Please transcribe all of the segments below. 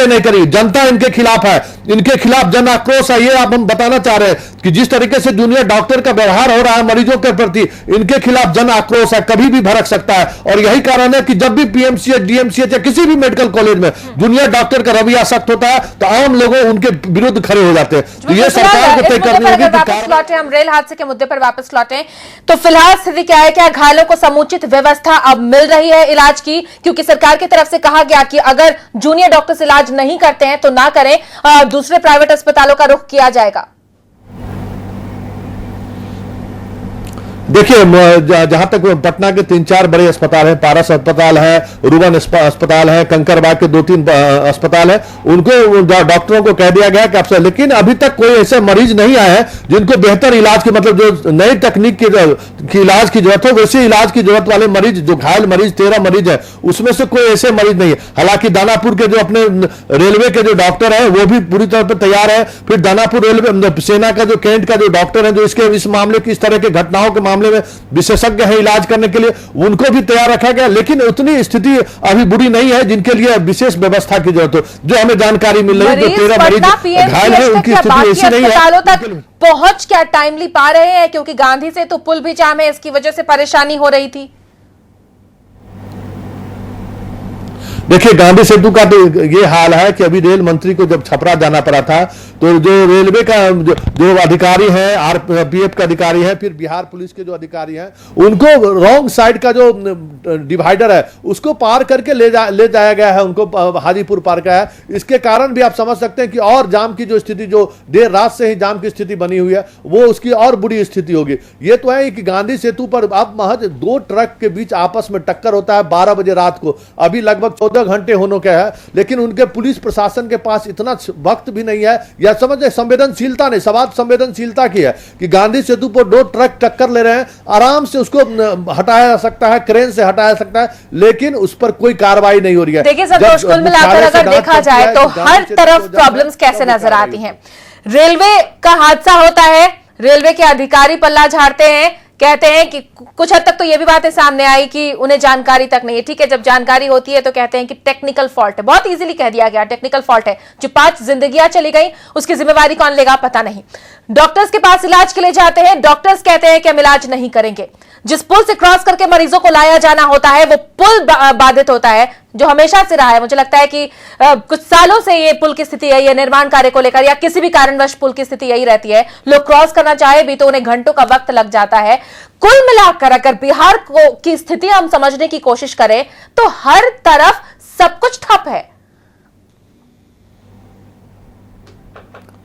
नहीं करी, जनता इनके खिलाफ है, इनके खिलाफ जन आक्रोश है। ये आप हम बताना चाह रहे हैं कि जिस तरीके से जूनियर डॉक्टर का व्यवहार हो रहा है मरीजों के प्रति, इनके खिलाफ जन आक्रोश है, कभी भी भड़क सकता है। और यही कारण है कि जब भी पीएमसीएच, डीएमसीएच या किसी भी मेडिकल कॉलेज में जूनियर डॉक्टर का रवैया सख्त होता है तो आम लोग उनके विरुद्ध खड़े हो जाते हैं। तो ये सरकार को तय करनी होगी कि हम रेल हादसे के मुद्दे पर वापस लौटे तो फिलहाल स्थिति क्या है? क्या घायलों को समुचित व्यवस्था अब मिल रही है इलाज की? क्योंकि सरकार की तरफ से कहा गया कि अगर जूनियर डॉक्टर्स इलाज नहीं करते हैं तो ना करें, दूसरे प्राइवेट अस्पतालों का रुख किया जाएगा। देखिए, जहां तक पटना के 3-4 बड़े अस्पताल हैं, पारस अस्पताल है, रुबन अस्पताल है, कंकरबाग के 2-3 अस्पताल है, उनको डॉक्टरों को कह दिया गया कि आपसे, लेकिन अभी तक कोई ऐसे मरीज नहीं आए हैं जिनको बेहतर इलाज की, मतलब जो नई तकनीक की इलाज की जरूरत हो वैसे इलाज की जरूरत वाले मरीज, जो घायल मरीज 13 मरीज है उसमें से कोई ऐसे मरीज नहीं है। हालांकि दानापुर के जो अपने रेलवे के जो डॉक्टर है वो भी पूरी तरह पर तैयार है। फिर दानापुर रेलवे सेना का जो कैंट का जो डॉक्टर है, जो इस मामले की, इस तरह के घटनाओं के मामले में विशेषज्ञ है इलाज करने के लिए, उनको भी तैयार रखा गया। लेकिन उतनी स्थिति अभी बुरी नहीं है जिनके लिए विशेष व्यवस्था की जरूरत हो। जो हमें जानकारी मिल रही है, जो 13 मरीज घायल है उनकी स्थिति ऐसी नहीं है। पहुंच क्या टाइमली पा रहे हैं? क्योंकि गांधी से तो पुल भी जाम है, इसकी वजह से परेशानी हो रही थी। देखिए, गांधी सेतु का तो ये हाल है कि अभी रेल मंत्री को जब छपरा जाना पड़ा था तो जो रेलवे का जो अधिकारी हैं, आरपीएफ का अधिकारी है, फिर बिहार पुलिस के जो अधिकारी हैं, उनको रॉन्ग साइड का जो डिवाइडर है उसको पार करके ले जाया गया है, उनको हाजीपुर पार का है। इसके कारण भी आप समझ सकते हैं कि और जाम की जो स्थिति, जो देर रात से ही जाम की स्थिति बनी हुई है, वो उसकी और बुरी स्थिति होगी। ये तो है कि गांधी सेतु पर अब महज 2 ट्रक के बीच आपस में टक्कर होता है 12 बजे रात को। अभी लगभग 14 घंटे होने के है, लेकिन उनके पुलिस प्रशासन के पास इतना वक्त भी नहीं है, या समझे संवेदनशीलता नहीं, सवाल संवेदनशीलता की है कि गांधी सेतु पर 2 ट्रक टक्कर ले रहे हैं, आराम से उसको हटाया जा सकता है, क्रेन से हटाया जा सकता है, लेकिन उस पर कोई कार्रवाई नहीं हो रही है। देखिए संतोष, कुल मिलाकर अगर देखा जाए तो हर तरफ प्रॉब्लम्स कैसे नजर आती हैं। रेलवे का हादसा होता है, रेलवे के अधिकारी पल्ला झाड़ते हैं, कहते हैं कि कुछ हद तक तो ये भी बातें सामने आई कि उन्हें जानकारी तक नहीं है। ठीक है, जब जानकारी होती है तो कहते हैं कि टेक्निकल फॉल्ट है, बहुत इजीली कह दिया गया टेक्निकल फॉल्ट है। जो 5 जिंदगियां चली गई उसकी जिम्मेवारी कौन लेगा पता नहीं। डॉक्टर्स के पास इलाज के लिए जाते हैं, डॉक्टर्स कहते हैं कि हम इलाज नहीं करेंगे। जिस पुल से क्रॉस करके मरीजों को लाया जाना होता है वो पुल बाधित होता है, जो हमेशा से रहा है। मुझे लगता है कि कुछ सालों से ये पुल की स्थिति है, ये निर्माण कार्य को लेकर या किसी भी कारणवश पुल की स्थिति यही रहती है। लोग क्रॉस करना चाहे भी तो उन्हें घंटों का वक्त लग जाता है। कुल मिलाकर अगर बिहार की स्थिति हम समझने की कोशिश करें तो हर तरफ सब कुछ ठप है।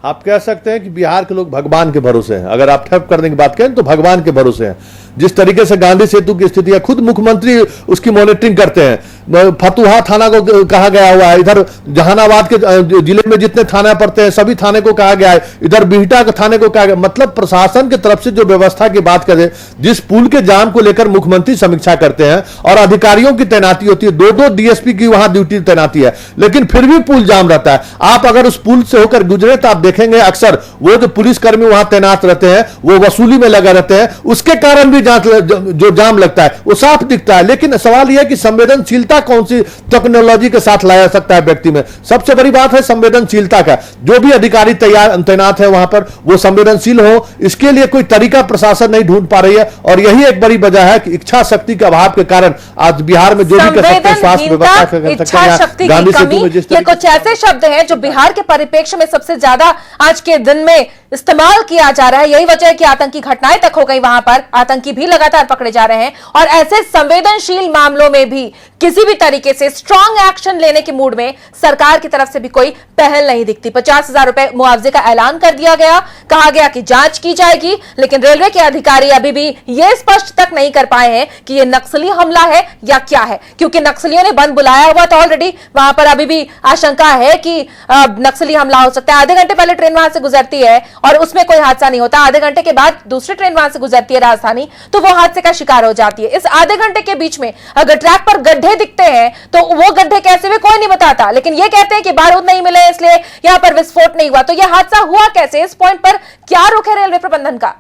आप कह सकते हैं कि बिहार के लोग भगवान के भरोसे हैं। अगर आप ठप करने की बात करें तो भगवान के भरोसे हैं। जिस तरीके से गांधी सेतु की स्थिति है, खुद मुख्यमंत्री उसकी मॉनिटरिंग करते हैं। फतुहा थाना को कहा गया हुआ है, इधर जहानाबाद के जिले में जितने थाना पड़ते हैं सभी थाने को कहा गया है, इधर बिहटा के थाने को कहा गया। मतलब प्रशासन की तरफ से जो व्यवस्था की बात करें, जिस पुल के जाम को लेकर मुख्यमंत्री समीक्षा करते हैं और अधिकारियों की तैनाती होती है, 2-2 डीएसपी की वहां ड्यूटी तैनाती है, लेकिन फिर भी पुल जाम रहता है। आप अगर उस पुल से होकर गुजरे तो आप देखेंगे अक्सर वो जो पुलिसकर्मी वहां तैनात रहते हैं वो वसूली में लगा रहते हैं, उसके कारण भी जो जाम लगता है वो साफ दिखता है। लेकिन सवाल यह है कि संवेदनशीलता कौन सी टेक्नोलॉजी के साथ लाया सकता है व्यक्ति में। सबसे बड़ी बात है संवेदनशीलता का। जो भी अधिकारी तैनात है वहां पर वो संवेदनशील हो, इसके लिए कोई तरीका प्रशासन नहीं ढूंढ पा रही है। और यही एक बड़ी वजह है कि इच्छा शक्ति के अभाव के कारण आज बिहार में जो भी कर सकते हैं स्वास्थ्य व्यवस्था, इच्छा शक्ति की कमी, ये कुछ ऐसे शब्द हैं जो बिहार के परिप्रेक्ष्य में सबसे ज्यादा आज के दिन में इस्तेमाल किया जा रहा है। यही वजह है कि आतंकी घटनाएं तक हो गई, वहां पर आतंकी भी लगातार पकड़े जा रहे हैं। और ऐसे संवेदनशील मामलों में भी किसी भी तरीके से स्ट्रांग एक्शन लेने के मूड में सरकार की तरफ से भी कोई पहल नहीं दिखती। 50,000 रुपए मुआवजे का ऐलान कर दिया गया, कहा गया कि जांच की जाएगी, लेकिन रेलवे के अधिकारी अभी भी यह स्पष्ट तक नहीं कर पाए हैं कि यह नक्सली हमला है या क्या है। क्योंकि नक्सलियों ने बंद बुलाया हुआ तो ऑलरेडी वहां पर अभी भी आशंका है कि नक्सली हमला हो सकता है। आधे घंटे पहले ट्रेन वहां से गुजरती है और उसमें कोई हादसा नहीं होता, आधे घंटे के बाद दूसरी ट्रेन वहां से गुजरती है राजधानी, तो वो हादसे का शिकार हो जाती है। इस आधे घंटे के बीच में अगर ट्रैक पर गड्ढे दिखते हैं तो वो गड्ढे कैसे हुए कोई नहीं बताता, लेकिन ये कहते हैं कि बारूद नहीं मिले इसलिए यहां पर विस्फोट नहीं हुआ। तो यह हादसा हुआ कैसे? इस पॉइंट पर क्या रुख है रेलवे प्रबंधन का?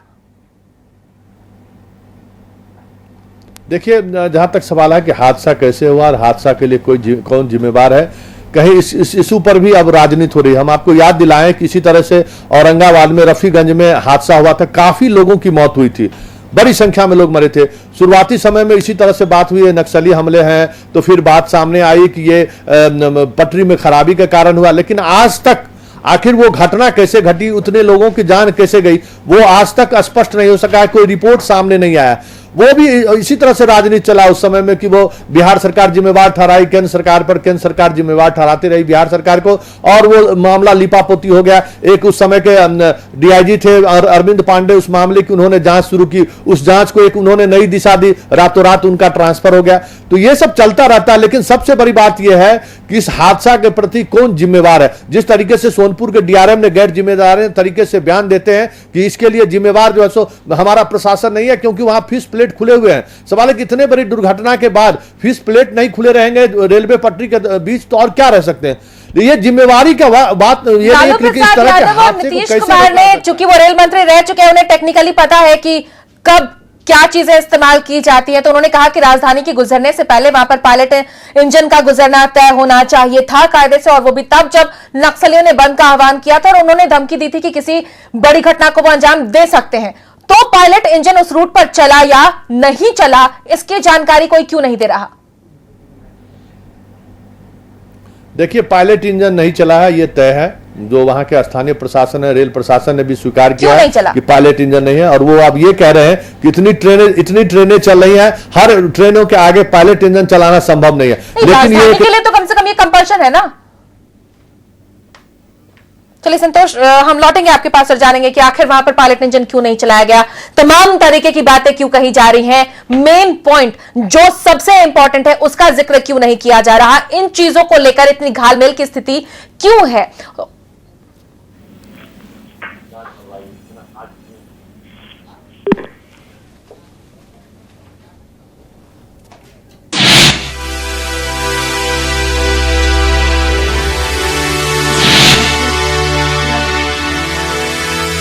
देखिए, जहां तक सवाल है कि हादसा कैसे हुआ और हादसा के लिए कौन जिम्मेवार है, कहीं इस इशू पर भी अब राजनीति हो रही है। हम आपको याद दिलाएं कि इसी तरह से औरंगाबाद में रफीगंज में हादसा हुआ था, काफी लोगों की मौत हुई थी, बड़ी संख्या में लोग मरे थे। शुरुआती समय में इसी तरह से बात हुई है, नक्सली हमले हैं, तो फिर बात सामने आई कि ये पटरी में खराबी के कारण हुआ, लेकिन आज तक आखिर वो घटना कैसे घटी, उतने लोगों की जान कैसे गई, वो आज तक स्पष्ट नहीं हो सका है, कोई रिपोर्ट सामने नहीं आया। वो भी इसी तरह से राजनीति चला उस समय में कि वो बिहार सरकार जिम्मेवार ठहराई केंद्र सरकार पर, केंद्र सरकार जिम्मेवार ठहराती रही बिहार सरकार को, और वो मामला लिपापोती हो गया। एक उस समय के डीआईजी थे और अरविंद पांडे, उस मामले की उन्होंने जांच शुरू की, उस जांच को एक उन्होंने नई दिशा दी, रातों रात उनका ट्रांसफर हो गया। तो ये सब चलता रहता है, लेकिन सबसे बड़ी बात यह है कि इस हादसा के प्रति कौन जिम्मेवार है। जिस तरीके से सोनपुर के डीआरएम ने गैर जिम्मेदार तरीके से बयान देते हैं कि इसके लिए जिम्मेवार जो है सो हमारा प्रशासन नहीं है, क्योंकि वहां फिश प्लेट खुले हुए हैं। सवाल है कि इतने बड़ी दुर्घटना के बाद फिश प्लेट नहीं खुले रहेंगे रेलवे पटरी के बीच, तो और क्या रह सकते हैं। ये जिम्मेवारी का बात ये नहीं कि इस तरह के हादसे को कैसे, कुमार ने, चूंकि वो रेल मंत्री रह चुके हैं, उन्हें टेक्निकली पता है कि कब क्या चीजें इस्तेमाल की जाती हैं, तो उन्होंने कहा कि राजधानी के गुजरने से पहले वहां पर पायलट इंजन का गुजरना तय होना चाहिए था कायदे से, और वो भी तब जब नक्सलियों ने बंद का आह्वान किया था और उन्होंने धमकी दी थी कि किसी बड़ी घटना को वो अंजाम दे सकते हैं। तो पायलट इंजन उस रूट पर चला या नहीं चला, इसकी जानकारी कोई क्यों नहीं दे रहा? देखिए, पायलट इंजन नहीं चला है, ये तय है। जो वहां के स्थानीय प्रशासन है, रेल प्रशासन ने भी स्वीकार किया है कि पायलट इंजन नहीं है, और वो अब ये कह रहे हैं कि इतनी ट्रेनें चल रही हैं, हर ट्रेनों के आगे पायलट इंजन चलाना संभव नहीं है। लेकिन ये के लिए तो कम से कम ये कंपल्शन है ना। चलिए संतोष, हम लौटेंगे आपके पास और जानेंगे कि आखिर वहां पर पायलट इंजन क्यों नहीं चलाया गया, तमाम तरीके की बातें क्यों कही जा रही हैं, मेन पॉइंट जो सबसे इंपॉर्टेंट है उसका जिक्र क्यों नहीं किया जा रहा, इन चीजों को लेकर इतनी घालमेल की स्थिति क्यों है।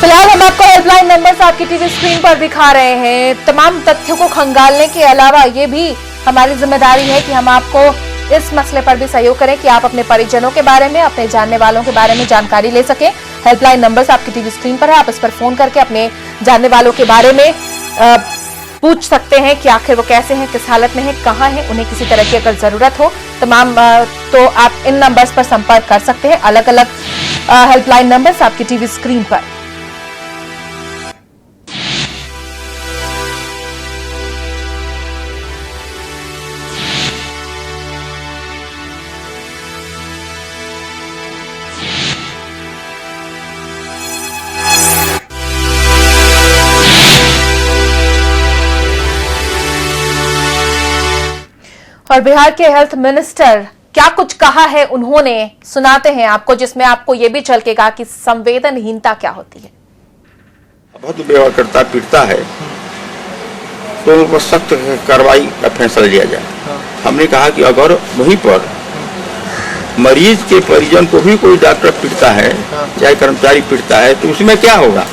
फिलहाल हम आपको हेल्पलाइन नंबर्स आपकी टीवी स्क्रीन पर दिखा रहे हैं। तमाम तथ्यों को खंगालने के अलावा ये भी हमारी जिम्मेदारी है कि हम आपको इस मसले पर भी सहयोग करें कि आप अपने परिजनों के बारे में, अपने जानने वालों के बारे में जानकारी ले सकें। हेल्पलाइन नंबर्स आपकी टीवी स्क्रीन पर है, आप इस पर फोन करके अपने जानने वालों के बारे में पूछ सकते हैं कि आखिर वो कैसे हैं, किस हालत में हैं, कहाँ हैं, उन्हें किसी तरह की अगर जरूरत हो तमाम तो आप इन नंबर्स पर संपर्क कर सकते हैं। अलग अलग हेल्पलाइन नंबर्स आपकी टीवी स्क्रीन पर। और बिहार के हेल्थ मिनिस्टर क्या कुछ कहा है उन्होंने, सुनाते हैं आपको, जिसमें आपको यह भी झलकेगा कि संवेदनहीनता क्या होती है। बहुत व्यवहार करता पीटता है तो उन पर सख्त कार्रवाई का फैसला लिया जाए। हमने कहा कि अगर वहीं पर मरीज के परिजन को भी कोई डॉक्टर पीटता है, चाहे कर्मचारी पीटता है, तो उसमें क्या होगा।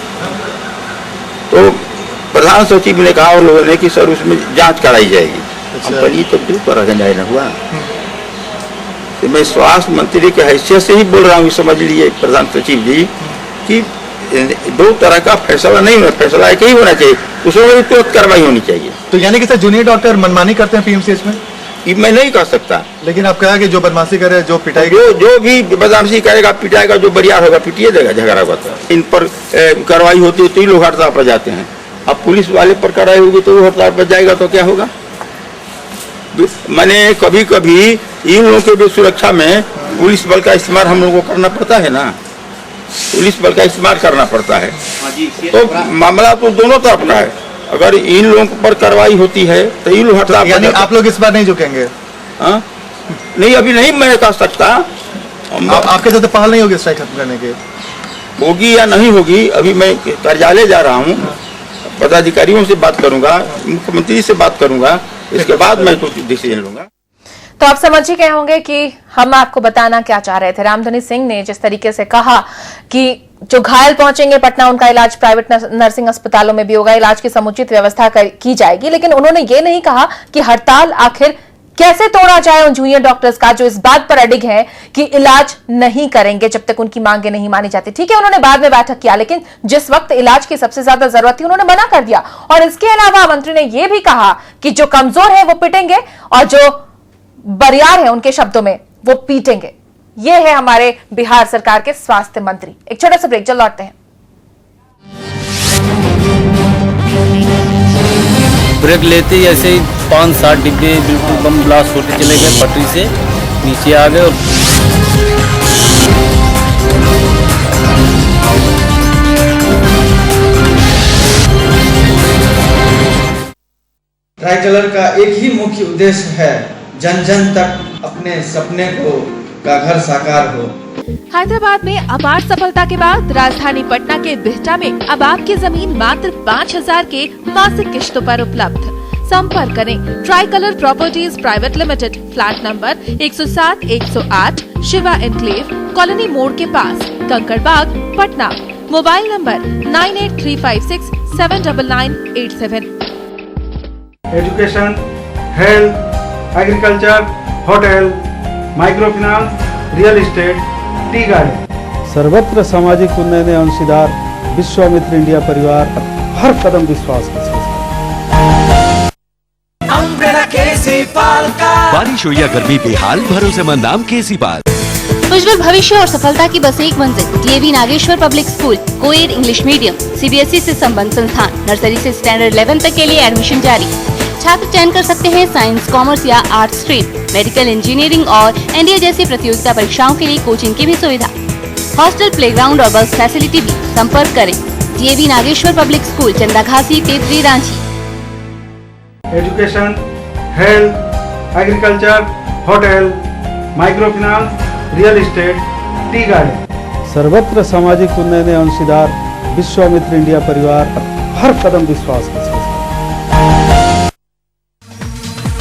तो प्रधान सचिव ने कहा और लोगों ने कि सर उसमें जांच कराई जाएगी। कंपनी तो बिल्कुल जाए न हुआ। तो मैं स्वास्थ्य मंत्री के हैसियत से ही बोल रहा हूँ, समझ लिए प्रधान सचिव जी कि दो तरह का फैसला नहीं होना, फैसला एक ही होना चाहिए, उसमें तुरंत कार्रवाई होनी चाहिए। तो यानी कि सर जूनियर डॉक्टर मनमानी करते हैं पीएमसीएच में? मैं नहीं कर सकता। लेकिन आप कहा कि जो बदमाशी करे, जो पिटाई, जो भी बदमाशी करेगा पिटाएगा, जो बरियार होगा पिटिए देगा, झगड़ा होगा। तो इन पर कार्रवाई होती है तो ही लोग हड़ताल पर जाते हैं। अब पुलिस वाले पर कार्रवाई होगी तो वो हड़ताल पर जाएगा तो क्या होगा। मैंने कभी कभी इन लोगों के भी सुरक्षा में पुलिस बल का इस्तेमाल हम लोगों को करना पड़ता है ना, पुलिस बल का इस्तेमाल करना पड़ता है। तो मामला तो दोनों तरफ का है। अगर इन लोगों पर कार्रवाई होती है तो इन लोग हड़ताल, यानी आप लोग इस बार नहीं झुकेंगे? नहीं, अभी नहीं मैं कह सकता। आपके साथ पहल नहीं होगी स्ट्राइक खत्म करने की? होगी या नहीं होगी, अभी मैं कार्यालय जा रहा हूँ, पदाधिकारियों से बात करूंगा, मुख्यमंत्री से बात करूंगा, इसके बाद मैं कुछ डिसीजन लूंगा। तो आप समझ ही गए होंगे कि हम आपको बताना क्या चाह रहे थे। रामधनी सिंह ने जिस तरीके से कहा कि जो घायल पहुंचेंगे पटना, उनका इलाज प्राइवेट नर्सिंग अस्पतालों में भी होगा, इलाज की समुचित व्यवस्था की जाएगी, लेकिन उन्होंने ये नहीं कहा कि हड़ताल आखिर कैसे तोड़ा जाए उन जूनियर डॉक्टर्स का जो इस बात पर अडिग है कि इलाज नहीं करेंगे जब तक उनकी मांगे नहीं मानी जाती। ठीक है, उन्होंने बाद में बैठक किया, लेकिन जिस वक्त इलाज की सबसे ज्यादा जरूरत थी उन्होंने मना कर दिया। और इसके अलावा मंत्री ने यह भी कहा कि जो कमजोर है वो पिटेंगे और जो बरियार है उनके शब्दों में वो पीटेंगे। ये है हमारे बिहार सरकार के स्वास्थ्य मंत्री। एक छोटा सा ब्रेक, जल्द लौटते हैं। ब्रेक लेते ही ऐसे ही 5-7 डिब्बे बिल्कुल बम ब्लास्ट होते चले गए, पटरी से नीचे आ गए। और ट्राई कलर का एक ही मुख्य उद्देश्य है, जन जन तक अपने सपने का घर साकार हो। हैदराबाद में अपार सफलता के बाद राजधानी पटना के बिहटा में अब आपकी जमीन मात्र 5,000 के मासिक किश्तों पर उपलब्ध। संपर्क करें try colour properties private limited, flat number 107-108 Shiva enclave, colony मोड़ के पास, Kankarbagh, Patna. Mobile number 9835679987। Education, health, agriculture, hotel, microfinance, real estate, tea garden, सर्वत्र सामाजिक उन्नयन अंशीदार विश्वामित्र इंडिया परिवार हर कदम विश्वास के साथ। बारिश हो या गर्मी, बेहाल भरोसेमंद नाम केसी पाल। उज्जवल भविष्य और सफलता की बस एक मंजिल। DAV Nageshwar public school, coed English medium, CBSE से संबद्ध संस्थान। नर्सरी से स्टैंडर्ड 11 तक के लिए एडमिशन जारी। छात्र चयन कर सकते हैं साइंस, कॉमर्स या आर्ट स्ट्रीम। मेडिकल, इंजीनियरिंग और एनडीए जैसी प्रतियोगिता परीक्षाओं के लिए कोचिंग की भी सुविधा। हॉस्टल, प्लेग्राउंड और बस फैसिलिटी भी। संपर्क करें DAV Nageshwar public school, Chanda Ghasi, Tetri, Ranchi. Education, health, agriculture, hotel, microfinance, real estate, tea garden, सर्वत्र सामाजिक उन्नयन अंशीदार विश्वामित्र इंडिया परिवार हर कदम विश्वास के साथ।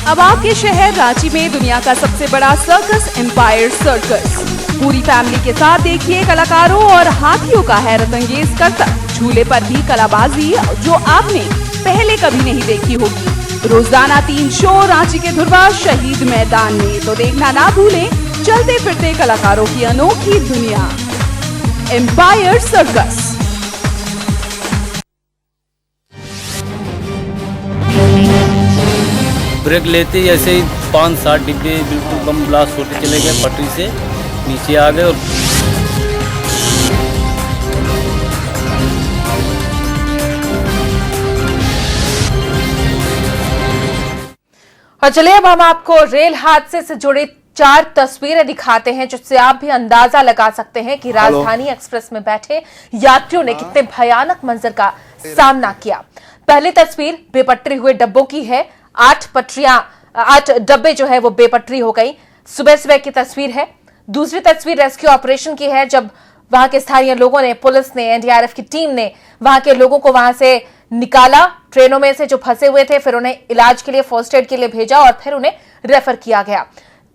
अब आपके शहर रांची में दुनिया का सबसे बड़ा सर्कस एम्पायर सर्कस। पूरी फैमिली के साथ देखिए कलाकारों और हाथियों का हैरत अंगेज करतब। झूले पर भी कलाबाजी जो आपने पहले कभी नहीं देखी होगी। रोजाना 3 शो रांची के धुरवा शहीद मैदान में, तो देखना ना भूलें चलते फिरते कलाकारों की अनोखी दुनिया, एम्पायर सर्कस। ब्रेक लेते ही ऐसे ही 5-7 डिब्बे बिल्कुल बम ब्लास्ट होते चले गए, पटरी से नीचे आ गए। और चलिए अब हम आपको रेल हादसे से जुड़ी 4 तस्वीरें दिखाते हैं जिससे आप भी अंदाजा लगा सकते हैं कि राजधानी एक्सप्रेस में बैठे यात्रियों ने कितने भयानक मंजर का सामना किया। पहली तस्वीर बेपटरी हुए डब्बों की है। 8 डब्बे जो है वो बेपटरी हो गई। सुबह सुबह की तस्वीर है। दूसरी तस्वीर रेस्क्यू ऑपरेशन की है, जब वहां के स्थानीय लोगों ने, पुलिस ने, एनडीआरएफ की टीम ने वहां के लोगों को वहां से निकाला, ट्रेनों में से जो फंसे हुए थे, फिर उन्हें इलाज के लिए, फर्स्ट एड के लिए भेजा और फिर उन्हें रेफर किया गया।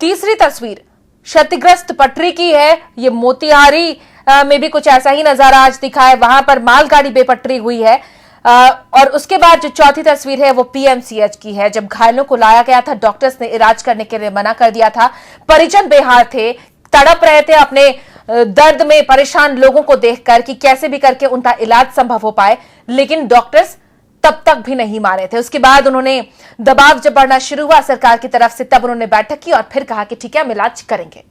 तीसरी तस्वीर क्षतिग्रस्त पटरी की है। ये मोतिहारी में भी कुछ ऐसा ही नजारा आज दिखा है, वहां पर मालगाड़ी बेपटरी हुई है। और उसके बाद जो चौथी तस्वीर है वो पीएमसीएच की है, जब घायलों को लाया गया था, डॉक्टर्स ने इलाज करने के लिए मना कर दिया था। परिजन बेहाल थे, तड़प रहे थे अपने दर्द में परेशान लोगों को देखकर कि कैसे भी करके उनका इलाज संभव हो पाए, लेकिन डॉक्टर्स तब तक भी नहीं माने थे। उसके बाद उन्होंने दबाव जब बढ़ना शुरू हुआ सरकार की तरफ से, तब उन्होंने बैठक की और फिर कहा कि ठीक है, हम इलाज करेंगे।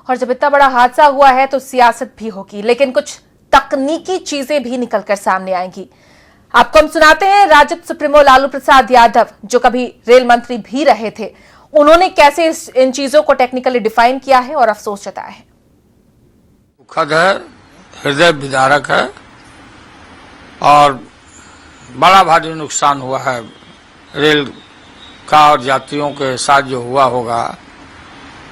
और जब इतना बड़ा हादसा हुआ है तो सियासत भी होगी, लेकिन कुछ तकनीकी चीजें भी निकलकर सामने आएंगी। आपको हम सुनाते हैं राजद सुप्रीमो लालू प्रसाद यादव, जो कभी रेल मंत्री भी रहे थे, उन्होंने कैसे इन चीजों को टेक्निकली डिफाइन किया है और अफसोस जताया है। दुखद है, हृदय विदारक है और बड़ा भारी नुकसान हुआ है रेल का और यात्रियों के साथ जो हुआ होगा।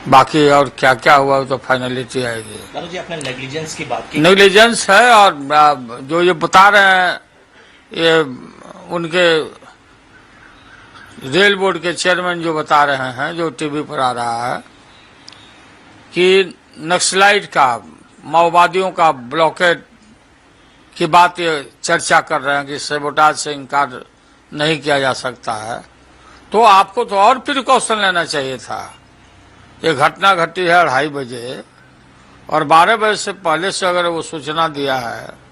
बाकी और क्या क्या हुआ तो फाइनलिटी आएगी। लालू जी, आपने नेग्लिजेंस की बात की। नेग्लिजेंस है और जो ये बता रहे हैं ये उनके रेल बोर्ड के चेयरमैन जो बता रहे हैं, जो टीवी पर आ रहा है कि नक्सलाइट का, माओवादियों का ब्लॉकेड की बात ये चर्चा कर रहे हैं कि सेबोटाज से इनकार नहीं किया जा सकता है, तो आपको तो और प्रिकॉशन लेना चाहिए था। ये घटना घटी है 2:30 बजे और 12 बजे से पहले से अगर वो सूचना दिया है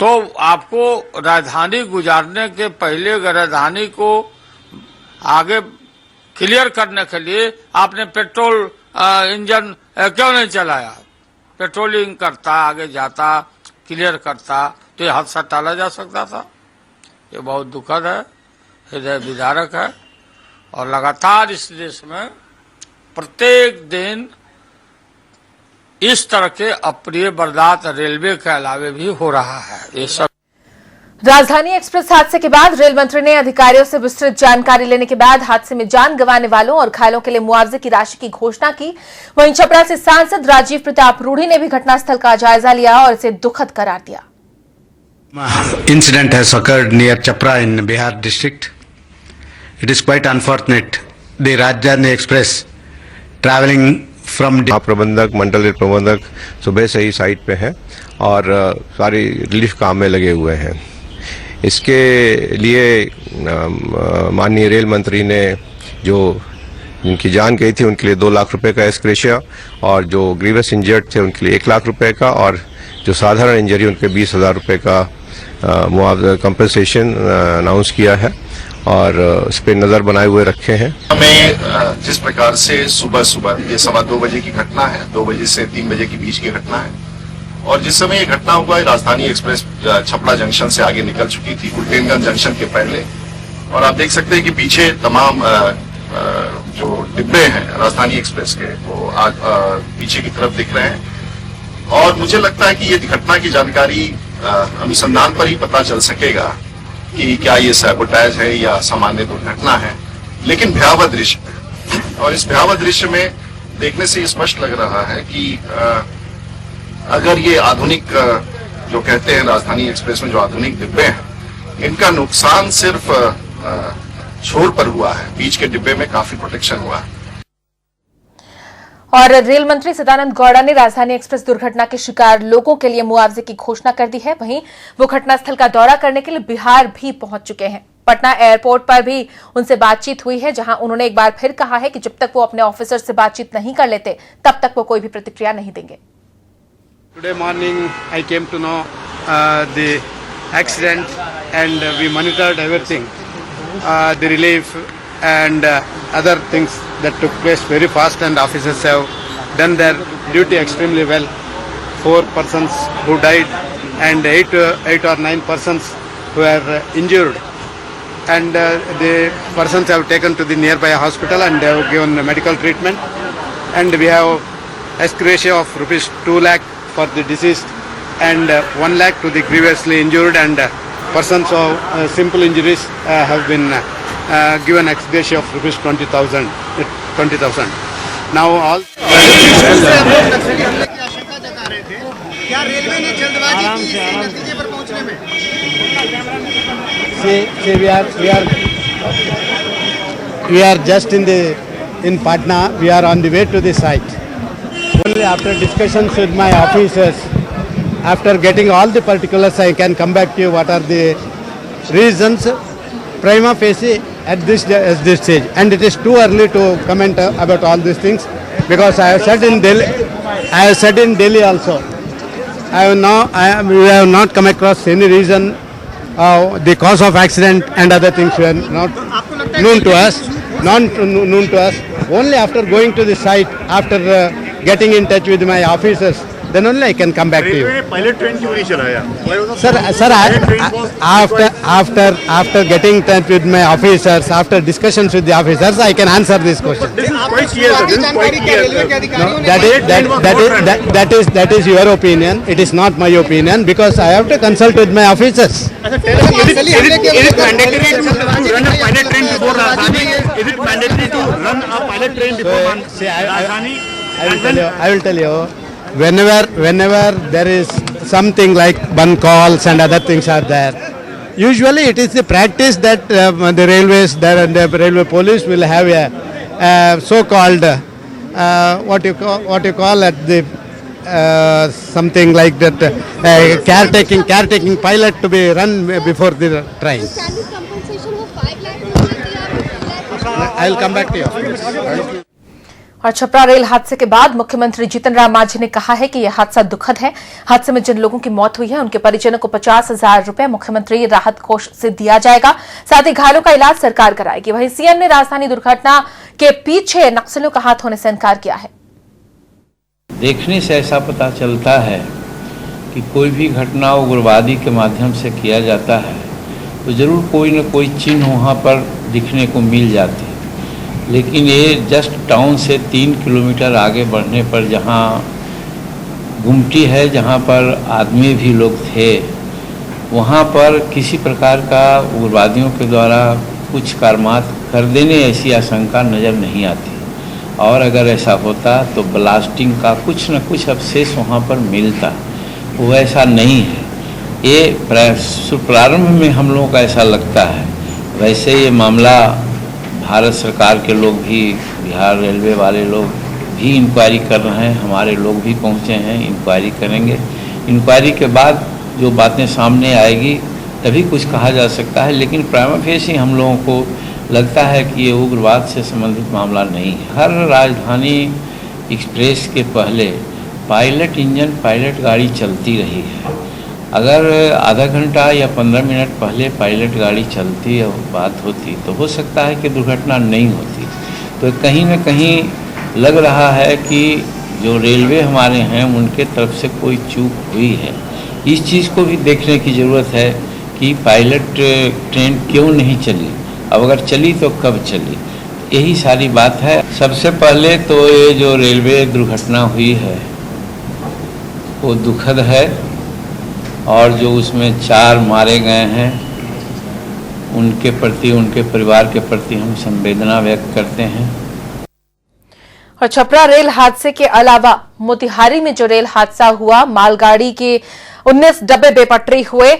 तो आपको राजधानी गुजारने के पहले राजधानी को आगे क्लियर करने के लिए आपने पेट्रोल इंजन क्यों नहीं चलाया? पेट्रोलिंग करता, आगे जाता, क्लियर करता तो ये हादसा टाला जा सकता था। ये बहुत दुखद है, हृदय विदारक है और लगातार इस देश में प्रत्येक दिन इस तरह के अप्रिय वारदात रेलवे के अलावे भी हो रहा है। ये सब राजधानी एक्सप्रेस हादसे के बाद रेल मंत्री ने अधिकारियों से विस्तृत जानकारी लेने के बाद हादसे में जान गंवाने वालों और घायलों के लिए मुआवजे की राशि की घोषणा की। वहीं छपरा से सांसद राजीव प्रताप रूढ़ी ने भी घटनास्थल का जायजा लिया और इसे दुखद करार दिया। Incident has occurred near Chapra in Bihar district. It is quite unfortunate. The Rajdhani Express traveling from प्रबंधक, मंडल रेल प्रबंधक सुबह से ही साइट पे हैं और सारी रिलीफ काम में लगे हुए हैं। इसके लिए माननीय रेल मंत्री ने जो जिनकी जान गई थी उनके लिए 2 लाख रुपए का एक्सग्रेशिया और जो ग्रीवियस इंजर्ड थे उनके लिए 1 लाख रुपए का और जो साधारण इंजरी उनके 20,000 रुपए का मुआवजा कंपनसेशन अनाउंस किया है और इस पर नजर बनाए हुए रखे हैं। हमें जिस प्रकार से सुबह ये 2:15 बजे की घटना है, 2 बजे से 3 बजे के बीच की घटना है और जिस समय ये घटना हुआ है राजधानी एक्सप्रेस छपरा जंक्शन से आगे निकल चुकी थी, कुलटेनगंज जंक्शन के पहले, और आप देख सकते हैं कि पीछे तमाम जो डिब्बे हैं राजधानी एक्सप्रेस के वो आज पीछे की तरफ दिख रहे हैं और मुझे लगता है कि ये घटना की जानकारी अनुसंधान पर ही पता चल सकेगा कि क्या ये सैबोटाज है या सामान्य दुर्घटना है। लेकिन भयावह दृश्य और इस भयावह दृश्य में देखने से ये स्पष्ट लग रहा है कि अगर ये आधुनिक जो कहते हैं राजधानी एक्सप्रेस में जो आधुनिक डिब्बे हैं इनका नुकसान सिर्फ छोर पर हुआ है, बीच के डिब्बे में काफी प्रोटेक्शन हुआ है। और रेल मंत्री सदानंद गौड़ा ने राजधानी एक्सप्रेस दुर्घटना के शिकार लोगों के लिए मुआवजे की घोषणा कर दी है। वहीं वो घटनास्थल का दौरा करने के लिए बिहार भी पहुंच चुके हैं। पटना एयरपोर्ट पर भी उनसे बातचीत हुई है, जहां उन्होंने एक बार फिर कहा है कि जब तक वो अपने ऑफिसर से बातचीत नहीं कर लेते तब तक वो कोई भी प्रतिक्रिया नहीं देंगे। Today morning I came to know the accident and we monitored everything, the relief and other things that took place very fast, and officers have done their duty extremely well. 4 persons who died and 8 or 9 persons who are injured, and the persons have taken to the nearby hospital and they have given medical treatment, and we have excression of rupees 2 lakh for the deceased and 1 lakh to the grievously injured, and persons of simple injuries have been given excression of rupees 20,000. Now all क्या railway ने जल्दबाजी की इस नतीजे पर पहुंचने में? we are just in Patna. We are on the way to the site. Only after discussions with my officers, after getting all the particulars, I can come back to you what are the reasons prima facie at this stage. And it is too early to comment about all these things because I have said in Delhi also. We have not come across any reason. The cause of accident and other things were not known to us. Only after going to the site, after getting in touch with my officers, then only I can come back to you. Pilot train क्यों नहीं चलाया? Sir, after getting in touch with my officers, after discussions with the officers, I can answer this question. This is quite clear. That is your opinion. It is not my opinion because I have to consult with my officers. Is it mandatory to run a pilot train before Rajdhani? Is it mandatory to run a pilot train before Rajdhani? I will tell you. Whenever there is something like bun calls and other things are there, Usually it is the practice that the railways there and the railway police will have a so-called what you call at the something like that caretaking pilot to be run before the train. I'll come back to you. और Chhapra rail हादसे के बाद मुख्यमंत्री जीतन राम मांझी ने कहा है कि यह हादसा दुखद है। हादसे में जिन लोगों की मौत हुई है उनके परिजनों को 50,000 रुपए मुख्यमंत्री राहत कोष से दिया जाएगा। साथ ही घायलों का इलाज सरकार कराएगी। वहीं सीएम ने राजधानी दुर्घटना के पीछे नक्सलियों का हाथ होने से इनकार किया है। देखने से ऐसा पता चलता है कि कोई भी घटना उग्रवादी के माध्यम से किया जाता है तो जरूर कोई न कोई चिन्ह वहाँ पर दिखने को मिल जाती है। लेकिन ये जस्ट टाउन से 3 किलोमीटर आगे बढ़ने पर जहाँ गुमटी है, जहाँ पर आदमी भी लोग थे, वहाँ पर किसी प्रकार का उग्रवादियों के द्वारा कुछ कारमात कर देने ऐसी आशंका नज़र नहीं आती। और अगर ऐसा होता तो ब्लास्टिंग का कुछ न कुछ अवशेष वहाँ पर मिलता, वो ऐसा नहीं है। ये प्रारंभ में हम लोगों का ऐसा लगता है। वैसे ये मामला भारत सरकार के लोग भी, बिहार रेलवे वाले लोग भी इंक्वायरी कर रहे हैं, हमारे लोग भी पहुंचे हैं, इंक्वायरी करेंगे। इंक्वायरी के बाद जो बातें सामने आएगी तभी कुछ कहा जा सकता है। लेकिन प्राइमा फेसी हम लोगों को लगता है कि ये उग्रवाद से संबंधित मामला नहीं है। हर राजधानी एक्सप्रेस के पहले पायलट इंजन, पायलट गाड़ी चलती रही है। अगर आधा घंटा या 15 मिनट पहले पायलट गाड़ी चलती और बात होती तो हो सकता है कि दुर्घटना नहीं होती। तो कहीं न कहीं लग रहा है कि जो रेलवे हमारे हैं उनके तरफ से कोई चूक हुई है। इस चीज़ को भी देखने की ज़रूरत है कि पायलट ट्रेन क्यों नहीं चली, अब अगर चली तो कब चली, यही सारी बात है। सबसे पहले तो ये जो रेलवे दुर्घटना हुई है वो दुखद है और जो उसमें 4 मारे गए हैं उनके प्रति, उनके परिवार के प्रति हम संवेदना व्यक्त करते हैं। और छपरा रेल हादसे के अलावा मोतिहारी में जो रेल हादसा हुआ, मालगाड़ी के 19 डब्बे बेपटरी हुए,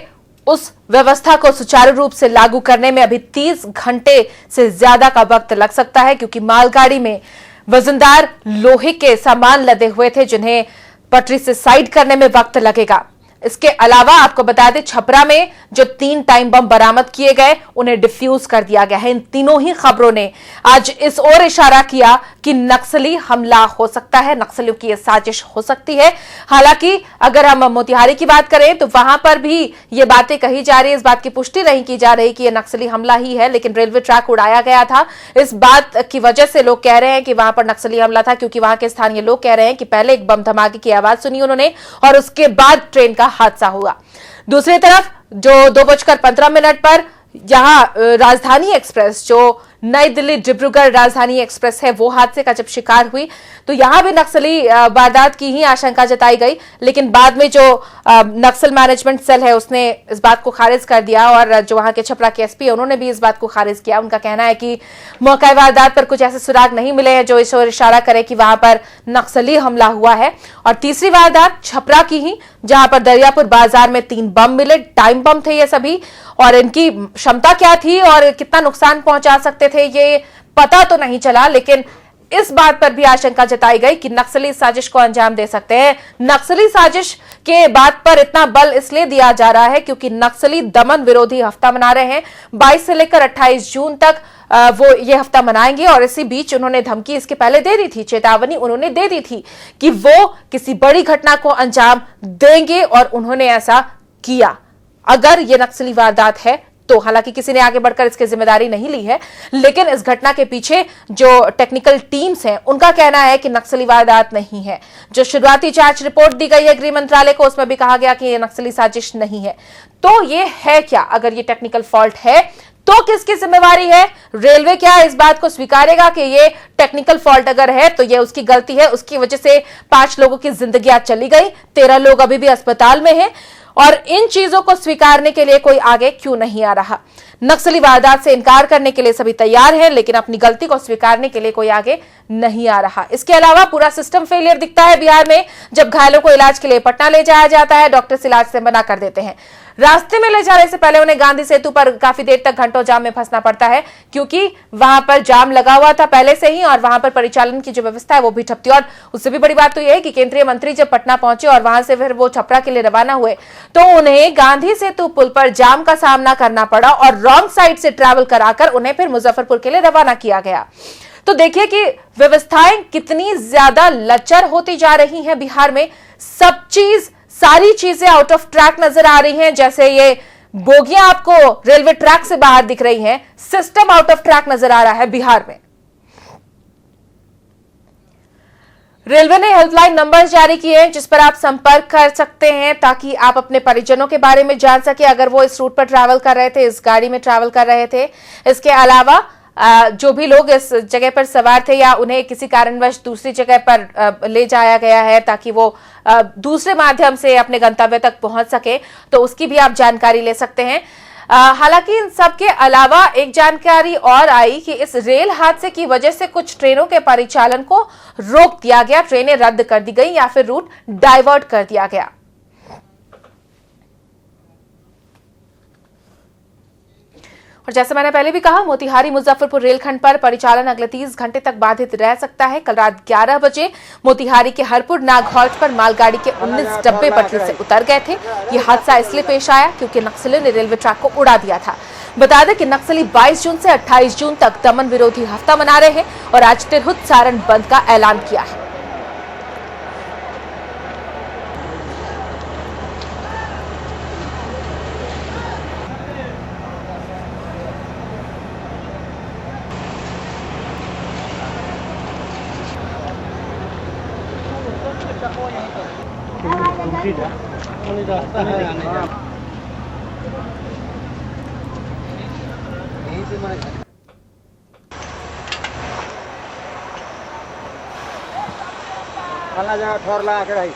उस व्यवस्था को सुचारू रूप से लागू करने में अभी 30 घंटे से ज्यादा का वक्त लग सकता है, क्योंकि मालगाड़ी में वजनदार लोहे के सामान लदे हुए थे जिन्हें पटरी से साइड करने में वक्त लगेगा। इसके अलावा आपको बता दें, छपरा में जो 3 टाइम बम बरामद किए गए उन्हें डिफ्यूज कर दिया गया है। इन तीनों ही खबरों ने आज इस ओर इशारा किया कि नक्सली हमला हो सकता है, नक्सलियों की यह साजिश हो सकती है। हालांकि अगर हम मोतिहारी की बात करें तो वहां पर भी ये बातें कही जा रही है, इस बात की पुष्टि नहीं की जा रही कि यह नक्सली हमला ही है, लेकिन रेलवे ट्रैक उड़ाया गया था। इस बात की वजह से लोग कह रहे हैं कि वहां पर नक्सली हमला था, क्योंकि वहां के स्थानीय लोग कह रहे हैं कि पहले एक बम धमाके की आवाज सुनी उन्होंने और उसके बाद ट्रेन का हादसा हुआ। दूसरी तरफ जो 2:15 पर यहां राजधानी एक्सप्रेस, जो नई दिल्ली डिब्रूगढ़ राजधानी एक्सप्रेस है, वो हादसे का जब शिकार हुई तो यहां भी नक्सली वारदात की ही आशंका जताई गई, लेकिन बाद में जो नक्सल मैनेजमेंट सेल है उसने इस बात को खारिज कर दिया और जो वहां के छपरा के एसपी है उन्होंने भी इस बात को खारिज किया। उनका कहना है कि मौका वारदात पर कुछ ऐसे सुराग नहीं मिले हैं जो इस ओर इशारा करे कि वहां पर नक्सली हमला हुआ है। और तीसरी वारदात छपरा की ही, जहां पर दरियापुर बाजार में 3 बम मिले, टाइम बम थे ये सभी, और इनकी क्षमता क्या थी और कितना नुकसान पहुंचा सकते थे ये पता तो नहीं चला, लेकिन इस बात पर भी आशंका जताई गई कि नक्सली साजिश को अंजाम दे सकते हैं। नक्सली साजिश के बात पर इतना बल इसलिए दिया जा रहा है क्योंकि नक्सली दमन विरोधी हफ्ता मना रहे हैं। 22 से लेकर 28 जून तक वो ये हफ्ता मनाएंगे और इसी बीच उन्होंने धमकी इसके पहले दे दी थी, चेतावनी उन्होंने दे दी थी कि वो किसी बड़ी घटना को अंजाम देंगे और उन्होंने ऐसा किया अगर ये नक्सली वारदात है तो। हालांकि किसी ने आगे बढ़कर इसकी जिम्मेदारी नहीं ली है, लेकिन इस घटना के पीछे जो टेक्निकल टीम्स हैं उनका कहना है कि नक्सली वारदात नहीं है। जो शुरुआती जांच रिपोर्ट दी गई है गृह मंत्रालय को, उसमें भी कहा गया कि यह नक्सली साजिश नहीं है। तो ये है क्या? अगर ये टेक्निकल फॉल्ट है तो किसकी जिम्मेवारी है? रेलवे क्या इस बात को स्वीकारेगा कि ये टेक्निकल फॉल्ट अगर है तो ये उसकी गलती है, उसकी वजह से 5 लोगों की जिंदगियां चली गई, 13 लोग अभी भी अस्पताल में हैं, और इन चीजों को स्वीकारने के लिए कोई आगे क्यों नहीं आ रहा? नक्सली वारदात से इनकार करने के लिए सभी तैयार हैं, लेकिन अपनी गलती को स्वीकारने के लिए कोई आगे नहीं आ रहा। इसके अलावा पूरा सिस्टम फेलियर दिखता है बिहार में। जब घायलों को इलाज के लिए पटना ले जाया जाता है, डॉक्टर्स इलाज से मना कर देते हैं। रास्ते में ले जाने से पहले उन्हें गांधी सेतु पर काफी देर तक घंटों जाम में फंसना पड़ता है, क्योंकि वहां पर जाम लगा हुआ था पहले से ही और वहां पर परिचालन की जो व्यवस्था है वो भी ठप थी। और उससे भी बड़ी बात तो यह है कि केंद्रीय मंत्री जब पटना पहुंचे और वहां से फिर वो छपरा के लिए रवाना हुए, तो उन्हें गांधी सेतु पुल पर जाम का सामना करना पड़ा और रॉन्ग साइड से ट्रैवल कराकर उन्हें फिर मुजफ्फरपुर के लिए रवाना किया गया। तो देखिए कि व्यवस्थाएं कितनी ज्यादा लचर होती जा रही हैं बिहार में। सारी चीजें आउट ऑफ ट्रैक नजर आ रही हैं। जैसे ये बोगियां आपको रेलवे ट्रैक से बाहर दिख रही हैं, सिस्टम आउट ऑफ ट्रैक नजर आ रहा है बिहार में। रेलवे ने हेल्पलाइन नंबर जारी किए हैं जिस पर आप संपर्क कर सकते हैं ताकि आप अपने परिजनों के बारे में जान सके अगर वो इस रूट पर ट्रैवल कर रहे थे, इस गाड़ी में ट्रैवल कर रहे थे। इसके अलावा जो भी लोग इस जगह पर सवार थे या उन्हें किसी कारणवश दूसरी जगह पर ले जाया गया है ताकि वो दूसरे माध्यम से अपने गंतव्य तक पहुंच सके, तो उसकी भी आप जानकारी ले सकते हैं। हालांकि इन सब के अलावा एक जानकारी और आई कि इस रेल हादसे की वजह से कुछ ट्रेनों के परिचालन को रोक दिया गया, ट्रेनें रद्द कर दी गई या फिर रूट डाइवर्ट कर दिया गया। और जैसे मैंने पहले भी कहा, मोतिहारी मुजफ्फरपुर रेलखंड पर परिचालन अगले 30 घंटे तक बाधित रह सकता है। कल रात 11 बजे मोतिहारी के हरपुर नाग हॉल्ट पर मालगाड़ी के 19 डब्बे पटरी से उतर गए थे। यह हादसा इसलिए पेश आया क्योंकि नक्सलियों ने रेलवे ट्रैक को उड़ा दिया था। बता दें कि नक्सली 22 जून से 28 जून तक दमन विरोधी हफ्ता मना रहे हैं और आज तिरहुत सारण बंद का ऐलान किया है। ठोर लगा के रही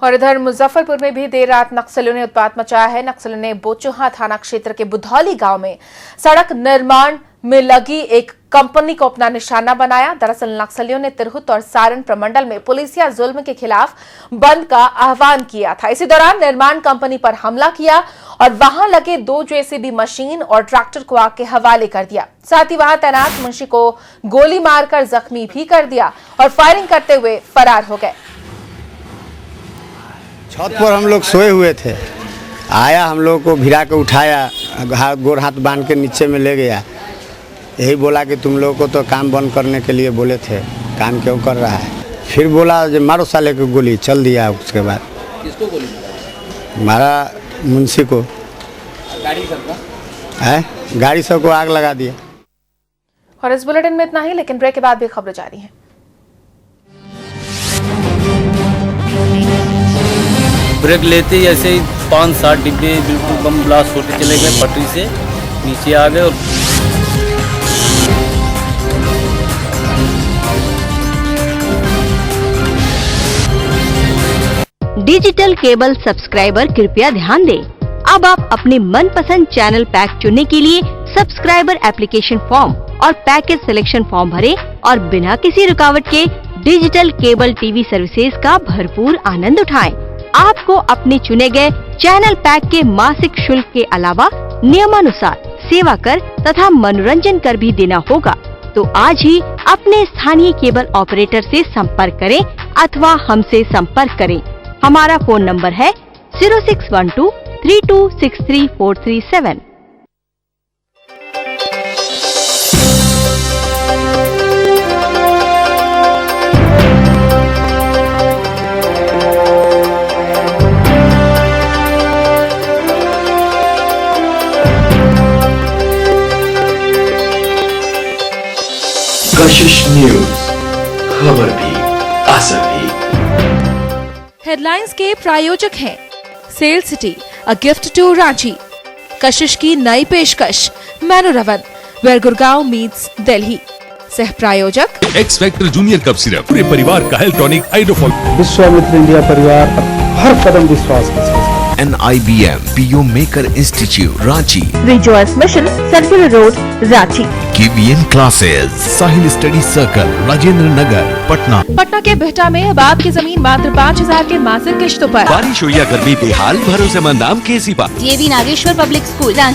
और इधर मुजफ्फरपुर में भी देर रात नक्सलियों ने उत्पात मचाया है। नक्सलियों ने बोचोहा थाना क्षेत्र के बुधौली गांव में सड़क निर्माण में लगी एक कंपनी को अपना निशाना बनाया। दरअसल नक्सलियों ने तिरहुत और सारण प्रमंडल में पुलिसिया जुल्म के खिलाफ बंद का आह्वान किया था। इसी दौरान निर्माण कंपनी पर हमला किया और वहां लगे 2 जेसीबी मशीन और ट्रैक्टर को आग के हवाले कर दिया। साथ ही वहां तैनात मुंशी को गोली मारकर जख्मी भी कर दिया और फायरिंग करते हुए फरार हो गए। छत पर हम लोग सोए हुए थे, आया हम लोग को भिड़ा के उठाया, गोर हाथ बांध के नीचे में ले गया। यही बोला कि तुम लोगों को तो काम बंद करने के लिए बोले थे, काम क्यों कर रहा है। फिर बोला जो मारो साले को गोली, चल दिया। उसके बाद किसको गोली मारा? मुंशी को। गाड़ी सबका है, गाड़ी सबको आग लगा दिया। और इस बुलेटिन में इतना ही, लेकिन ब्रेक के बाद भी खबरें जारी हैं। ब्रेक लेते ही ऐसे ही 5-7 डिब्बे बिल्कुल बम ब्लास्ट होते चले गए, पटरी से नीचे आ गए। और डिजिटल केबल सब्सक्राइबर कृपया ध्यान दें। अब आप अपने मनपसंद चैनल पैक चुनने के लिए सब्सक्राइबर एप्लीकेशन फॉर्म और पैकेज सिलेक्शन फॉर्म भरें और बिना किसी रुकावट के डिजिटल केबल टीवी सर्विसेज का भरपूर आनंद उठाएं। आपको अपने चुने गए चैनल पैक के मासिक शुल्क के अलावा नियमानुसार सेवा कर तथा मनोरंजन कर भी देना होगा। तो आज ही अपने स्थानीय केबल ऑपरेटर से संपर्क करें अथवा हमसे संपर्क करें। हमारा फोन नंबर है 0612 3263437। कशिश न्यूज, खबर भी असर भी। हेडलाइंस के प्रायोजक हैं Cell City, a gift to Ranchi. Kashish की नई पेशकश, मैनू रवन, वेयर गुड़गांव मीट्स दिल्ली। सह प्रायोजक X factor junior cough syrup पूरे परिवार का हेल्थ टॉनिक हाइड्रोफॉल। विश्वामित्र इंडिया परिवार हर कदम विश्वास के साथ। NIBM PO Maker Institute Ranchi, Rejoice Mission, Circular Road, Ranchi. KVN Classes, Sahil Study Circle, Rajendra Nagar, Patna। Patna के बिहटा में अब आपकी जमीन मात्र 5,000 के मासिक किश्तों पर। बारिश हो या गर्मी बेहाल भरोसेमंद नाम KC park. DAV Nageshwar public school